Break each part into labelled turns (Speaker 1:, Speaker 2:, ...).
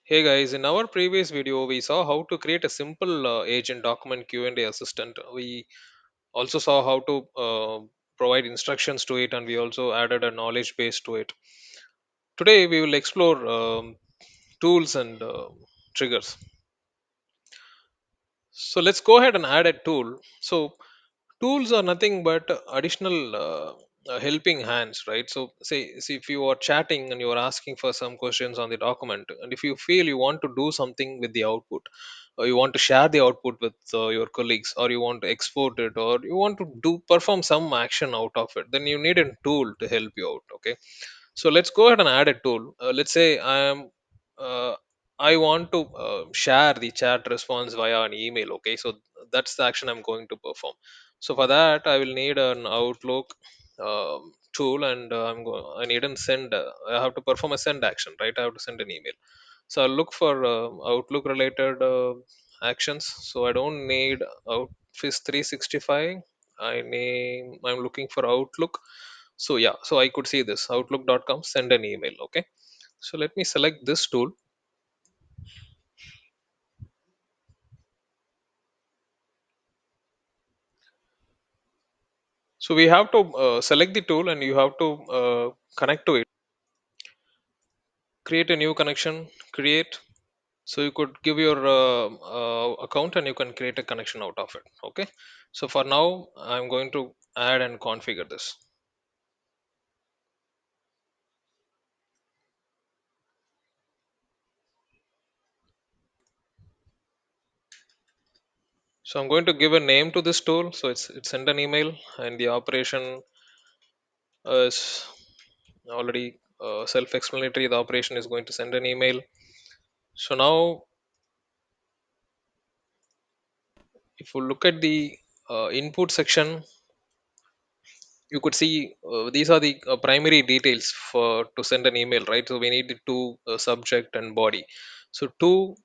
Speaker 1: Hey guys, in our previous video, we saw how to create a simple agent document Q&A assistant. We also saw how to provide instructions to it, and we also added a knowledge base to it. Today, we will explore tools and triggers. So let's go ahead and add a tool. So tools are nothing but additional helping hands, right? So see if you are chatting and you are asking for some questions on the document, and if you feel you want to do something with the output, or you want to share the output with your colleagues, or you want to export it, or you want to do perform some action out of it, then you need a tool to help you out. Okay, so let's go ahead and add a tool. Let's say uh, I want to share the chat response via an email. Okay, so that's the action I'm going to perform. So for that, I will need an Outlook tool, and I need a send. I have to perform a send action, right? I have to send an email. So I'll look for Outlook related actions. So I don't need Office 365. I'm looking for Outlook. So yeah, so I could see this outlook.com, send an email. Okay, so let me select this tool. So we have to select the tool, and you have to connect to it, create a new connection, create. So you could give your account, and you can create a connection out of it. Okay, so for now I'm going to add and configure this. So I'm going to give a name to this tool. So it's send an email, and the operation is already self-explanatory. The operation is going to send an email. So now, if you look at the input section, you could see these are the primary details for to send an email, right? So we need the two subject and body. So two,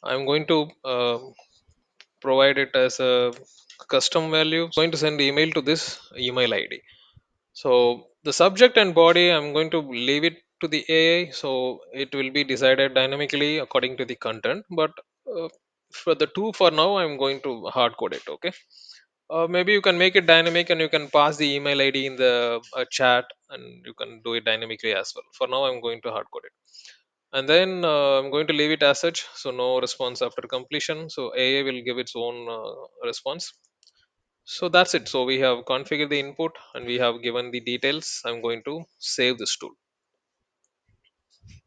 Speaker 1: I'm going to provide it as a custom value. Going to send email to this email ID. So the subject and body, I'm going to leave it to the AI. So it will be decided dynamically according to the content. But uh, for the two, for now, I'm going to hard code it. Okay. Maybe you can make it dynamic, and you can pass the email ID in the chat, and you can do it dynamically as well. For now, I'm going to hard code it. And then I'm going to leave it as such. So no response after completion. So AI will give its own response. So that's it. So we have configured the input, and we have given the details. I'm going to save this tool.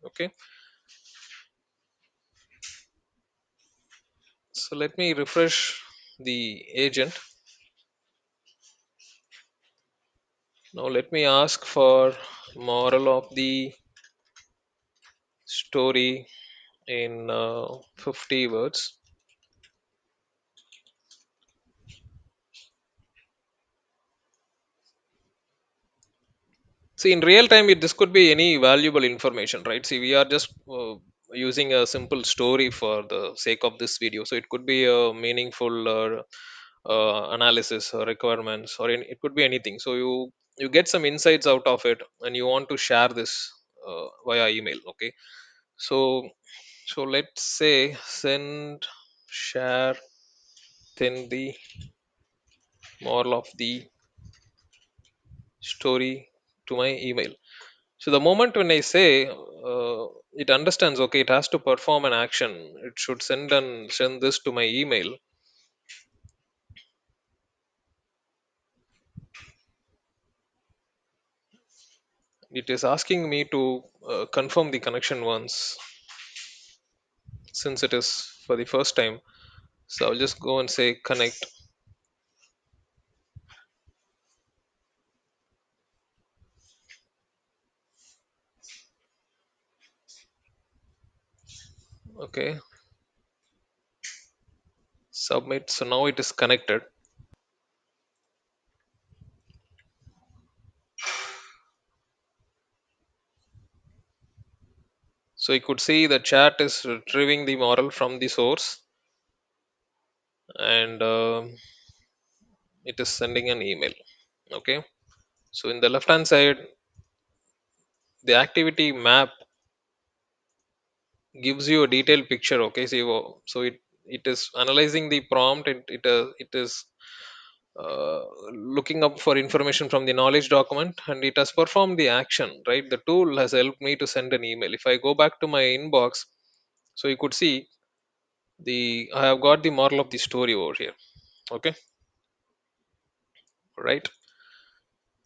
Speaker 1: Okay. So let me refresh the agent. Now let me ask for moral of the story in 50 words. See, in real time, this could be any valuable information, right? See, we are just using a simple story for the sake of this video. So it could be a meaningful analysis or requirements, or it could be anything. So you get some insights out of it, and you want to share this via email. Okay, so let's say send share then the moral of the story to my email. So the moment when I say it understands, okay, it has to perform an action. It should send this to my email. It is asking me to confirm the connection once, since it is for the first time. So I'll just go and say connect. Okay, submit. So now it is connected. So you could see the chat is retrieving the moral from the source, and it is sending an email. Okay. So in the left hand side, the activity map gives you a detailed picture. Okay, so it is analyzing the prompt. It is uh, looking up for information from the knowledge document, and it has performed the action, right? The tool has helped me to send an email. If I go back to my inbox, so you could see the I have got the moral of the story over here. Okay, right.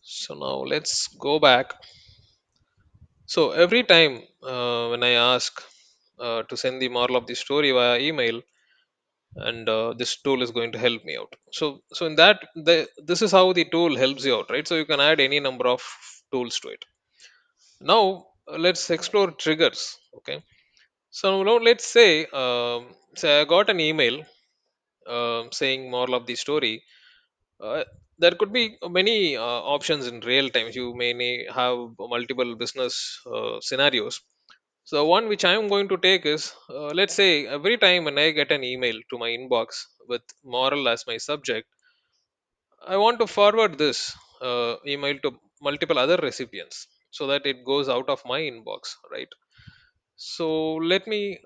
Speaker 1: So now let's go back. So every time when I ask to send the moral of the story via email, and this tool is going to help me out. So in that, this is how the tool helps you out, right? So you can add any number of tools to it. Now let's explore triggers. Okay, so now let's say I got an email saying moral of the story. uh, there could be many options in real time. You have multiple business scenarios. So one which I am going to take is, let's say every time when I get an email to my inbox with moral as my subject, I want to forward this email to multiple other recipients so that it goes out of my inbox, right? So let me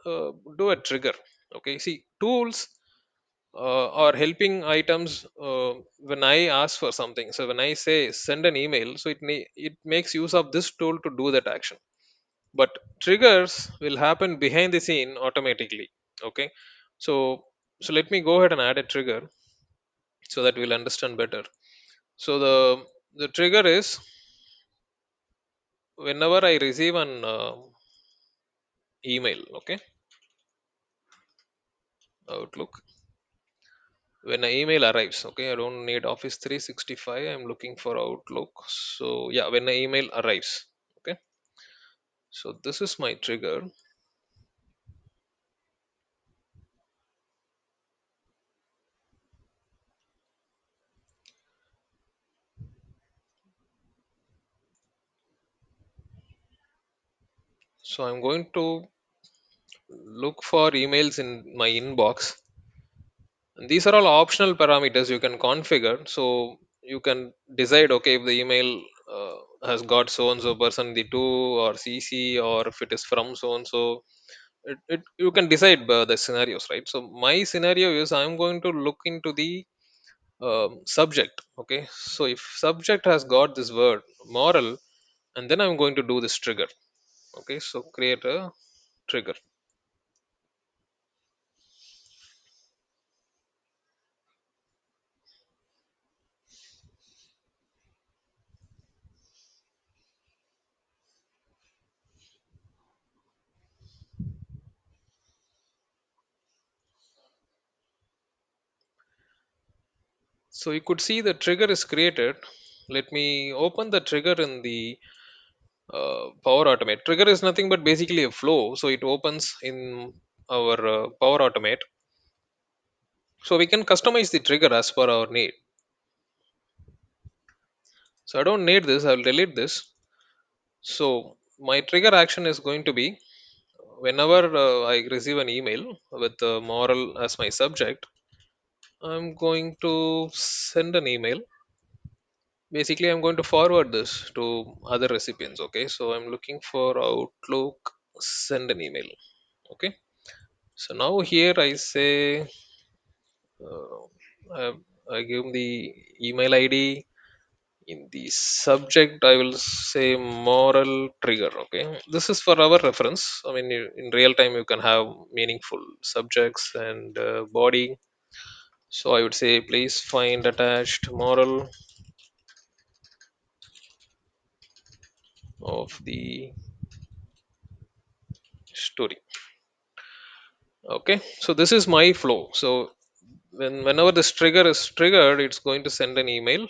Speaker 1: do a trigger. Okay, see, tools or helping items when I ask for something. So when I say send an email, so it makes use of this tool to do that action. But triggers will happen behind the scene automatically. Okay, so let me go ahead and add a trigger so that we'll understand better. So the trigger is whenever I receive an email. Okay, Outlook, when an email arrives. Okay, I don't need Office 365, I'm looking for Outlook. So yeah, when an email arrives. Okay, so this is my trigger. So I'm going to look for emails in my inbox. And these are all optional parameters you can configure. So you can decide, okay, if the email has got so and so person the to, or CC, or if it is from so and so. You can decide the scenarios, right? So my scenario is I'm going to look into the subject. Okay, so if subject has got this word moral, and then I'm going to do this trigger. Okay, so create a trigger. So you could see the trigger is created. Let me open the trigger in the Power Automate. Trigger is nothing but basically a flow, so it opens in our Power Automate. So we can customize the trigger as per our need. So I don't need this, I'll delete this. So my trigger action is going to be whenever I receive an email with moral as my subject, I'm going to send an email. Basically, I'm going to forward this to other recipients. Okay, so I'm looking for Outlook, send an email. Okay, so now here I say, uh, I, I give the email ID. In the subject, I will say moral trigger. Okay, this is for our reference. I mean, in real time, you can have meaningful subjects and body. So I would say, please find attached moral of the story. Okay, so this is my flow. So whenever this trigger is triggered, it's going to send an email.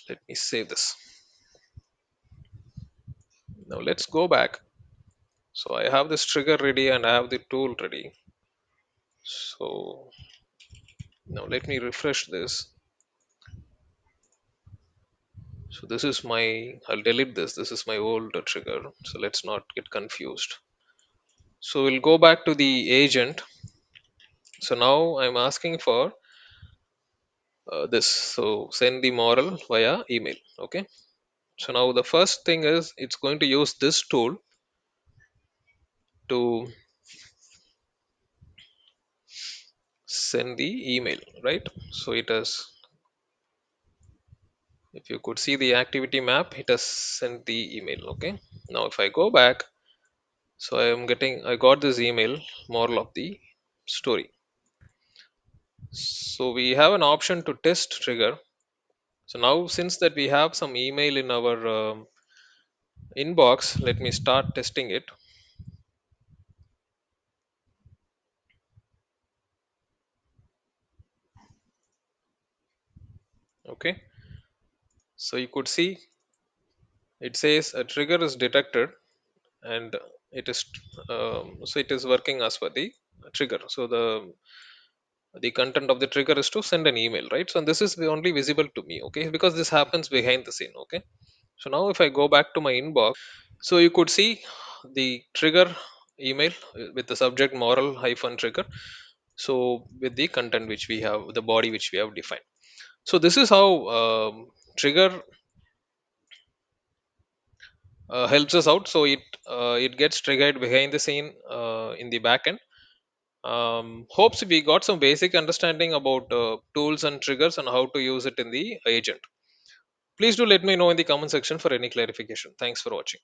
Speaker 1: Let me save this. Now let's go back. So I have this trigger ready and I have the tool ready. So now let me refresh this. So this is my, I'll delete this. This is my old trigger. So let's not get confused. So we'll go back to the agent. So now I'm asking for this. So send the moral via email. Okay. So now the first thing is it's going to use this tool to send the email, right? So it has, if you could see the activity map, it has sent the email. Okay. Now if I go back, so I got this email, moral of the story. So we have an option to test trigger. So now since that we have some email in our inbox, let me start testing it. Okay. So you could see it says a trigger is detected, and it is so it is working as per the trigger. So the content of the trigger is to send an email, right? So this is only visible to me, okay, because this happens behind the scene. Okay. So now if I go back to my inbox, so you could see the trigger email with the subject moral hyphen trigger, so with the content which we have, the body which we have defined. So this is how trigger helps us out. So it gets triggered behind the scene in the back end. Hopes we got some basic understanding about tools and triggers and how to use it in the agent. Please do let me know in the comment section for any clarification. Thanks for watching.